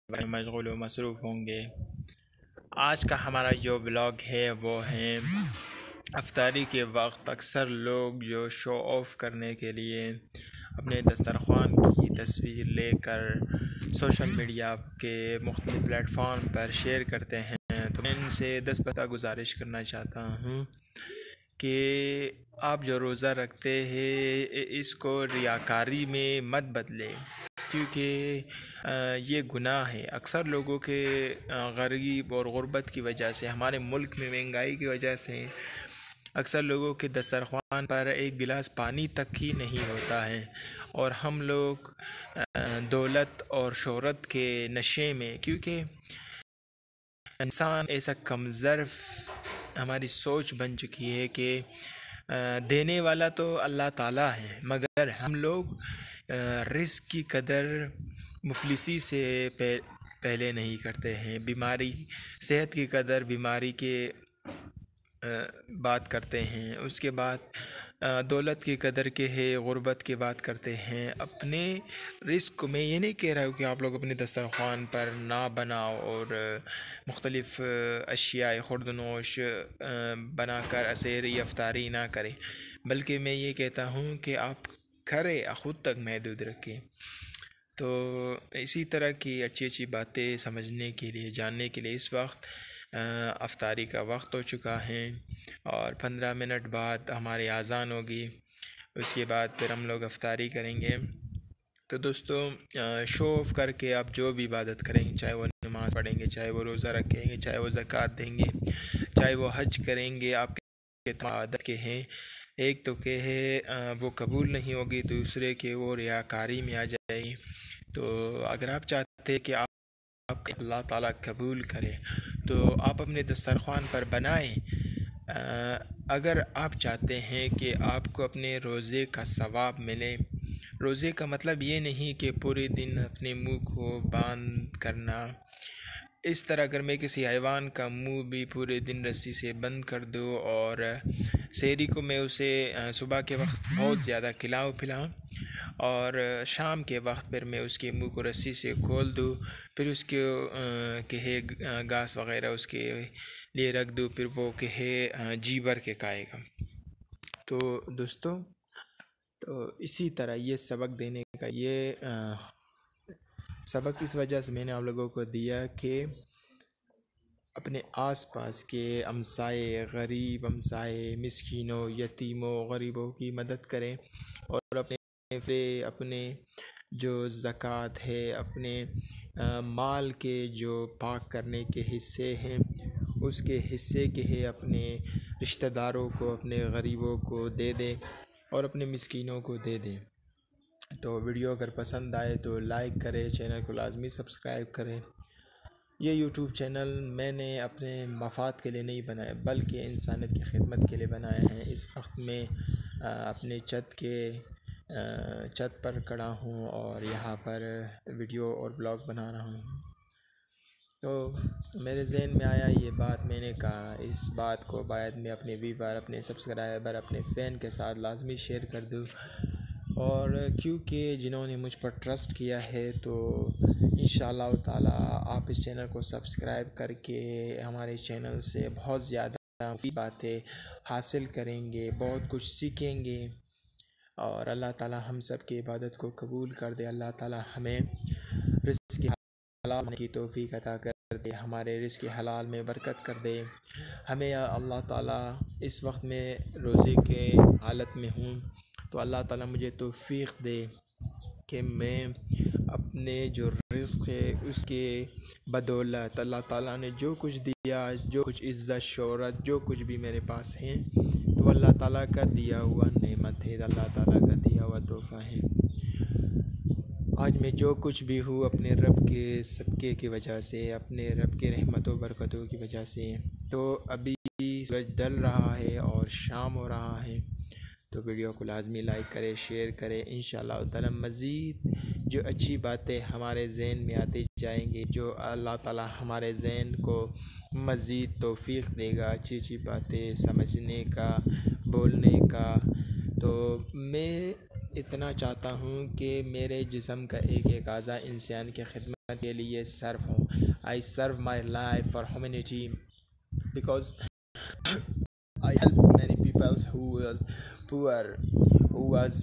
مشغول و مصروف ہوں گے۔ آج کا ہمارا جو ولاگ ہے وہ ہے افطاری کے وقت اکثر لوگ جو شو آف کرنے کے لیے اپنے دسترخوان کی تصویر لے کر سوشل میڈیا کے مختلف پلیٹ فارم پر شیئر کرتے ہیں، تو میں ان سے دستبردار گزارش کرنا چاہتا ہوں کہ آپ جو روزہ رکھتے ہیں اس کو ریاکاری میں مت بدلیں، کیونکہ یہ گناہ ہے۔ اکثر لوگوں کے غریب اور غربت کی وجہ سے، ہمارے ملک میں مہنگائی کی وجہ سے اکثر لوگوں کے دسترخوان پر ایک گلاس پانی تک ہی نہیں ہوتا ہے، اور ہم لوگ دولت اور شہرت کے نشے میں، کیونکہ انسان ایسا کم ظرف ہماری سوچ بن چکی ہے کہ دینے والا تو اللہ تعالیٰ ہے، مگر ہم لوگ رزق کی قدر مفلسی سے پہلے نہیں کرتے ہیں۔ بیماری، صحت کی قدر بیماری کے بات کرتے ہیں، اس کے بعد دولت کی قدر کے ہے غربت کی بات کرتے ہیں۔ اپنے رزق کو میں یہ نہیں کہہ رہا ہوں کہ آپ لوگ اپنے دسترخوان پر نہ بناؤ اور مختلف اشیاء خوردنوش بنا کر سحری افطاری نہ کریں، بلکہ میں یہ کہتا ہوں کہ آپ کریں، خود تک محدود رکھیں۔ تو اسی طرح کی اچھی اچھی باتیں سمجھنے کے لیے، جاننے کے لیے اس وقت افطاری کا وقت ہو چکا ہے، اور 15 منٹ بعد ہماری اذان ہوگی، اس کے بعد پھر ہم لوگ افطاری کریں گے۔ تو دوستو، شو آف کر کے آپ جو بھی عبادت کریں گے، چاہے وہ نماز پڑھیں گے، چاہے وہ روزہ رکھیں گے، چاہے وہ زکوٰۃ دیں گے، چاہے وہ حج کریں گے، آپ کے عادت کے ہیں، ایک تو کہ ہے وہ قبول نہیں ہوگی، دوسرے کہ وہ ریاکاری میں آ جائے گی۔ تو اگر آپ چاہتے ہیں کہ آپ اللہ تعالیٰ قبول کرے تو آپ اپنے دسترخوان پر بنائیں۔ اگر آپ چاہتے ہیں کہ آپ کو اپنے روزے کا ثواب ملے، روزے کا مطلب یہ نہیں کہ پورے دن اپنے منہ کو بند کرنا۔ اس طرح اگر میں کسی حیوان کا منہ بھی پورے دن رسی سے بند کر دوں، اور سحری کو میں اسے صبح کے وقت بہت زیادہ پلاؤں اور شام کے وقت پھر میں اس کے منہ کو رسی سے کھول دوں، پھر اس کے کہے گھاس وغیرہ اس کے لیے رکھ دوں، پھر وہ کہے جی بھر کے کھائے گا۔ تو دوستو، تو اسی طرح یہ سبق دینے کا سبق اس وجہ سے میں نے آپ لوگوں کو دیا کہ اپنے آس پاس کے ہمسائے، غریب ہمسائے، مسکینوں، یتیموں، غریبوں کی مدد کریں، اور اپنے جو زکوٰۃ ہے، اپنے مال کے جو پاک کرنے کے حصے ہیں، اس کے حصے کے ہے اپنے رشتہ داروں کو، اپنے غریبوں کو دے دیں اور اپنے مسکینوں کو دے دیں۔ تو ویڈیو اگر پسند آئے تو لائک کریں، چینل کو لازمی سبسکرائب کریں۔ یہ یوٹیوب چینل میں نے اپنے مفاد کے لیے نہیں بنایا، بلکہ انسانیت کی خدمت کے لیے بنایا ہے۔ اس وقت میں اپنے چھت پر کھڑا ہوں اور یہاں پر ویڈیو اور بلاگ بنا رہا ہوں۔ تو میرے ذہن میں آیا یہ بات، میں نے کہا اس بات کو باید میں اپنے ویور، اپنے سبسکرائبر، اپنے فین کے ساتھ لازمی شیئر کر دوں، اور کیونکہ جنہوں نے مجھ پر ٹرسٹ کیا ہے، تو انشاءاللہ تعالیٰ آپ اس چینل کو سبسکرائب کر کے ہمارے چینل سے بہت زیادہ مفید باتیں حاصل کریں گے، بہت کچھ سیکھیں گے، اور اللہ تعالیٰ ہم سب کی عبادت کو قبول کر دے۔ اللہ تعالیٰ ہمیں رزق حلال کی توفیق عطا کر دے، ہمارے رزق حلال میں برکت کر دے۔ ہمیں اللہ تعالیٰ اس وقت میں روزے کے حالت میں ہوں، تو اللہ تعالیٰ مجھے توفیق دے کہ میں اپنے جو رزق ہے اس کے بدولت اللہ تعالیٰ نے جو کچھ دیا، جو کچھ عزت، شہرت، جو کچھ بھی میرے پاس ہیں، تو اللہ تعالیٰ کا دیا ہوا نعمت ہے، اللہ تعالیٰ کا دیا ہوا تحفہ ہے۔ آج میں جو کچھ بھی ہوں اپنے رب کے صدقے کی وجہ سے، اپنے رب کے رحمت و برکتوں کی وجہ سے۔ تو ابھی سورج ڈل رہا ہے اور شام ہو رہا ہے، تو ویڈیو کو لازمی لائک کرے، شیئر کرے۔ انشاءاللہ تعالیٰ مزید جو اچھی باتیں ہمارے ذہن میں آتی جائیں گے، جو اللہ تعالیٰ ہمارے ذہن کو مزید توفیق دے گا اچھی اچھی باتیں سمجھنے کا، بولنے کا، تو میں اتنا چاہتا ہوں کہ میرے جسم کا ایک ایک اعضا انسان کی خدمت کے لیے صرف ہوں. I serve my life for humanity because I help many people who was poor, who was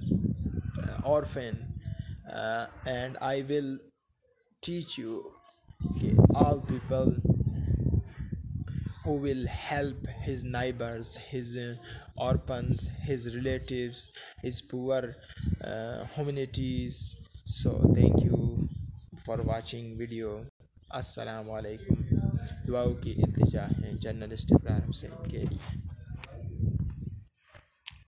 orphan, and I will teach you all people who will help his neighbors, his orphans, his relatives, his poor humanities. So thank you for watching video. السلام علیکم. دعاؤں کی التجا ہے journalist ابراہیم حسین کے لیے.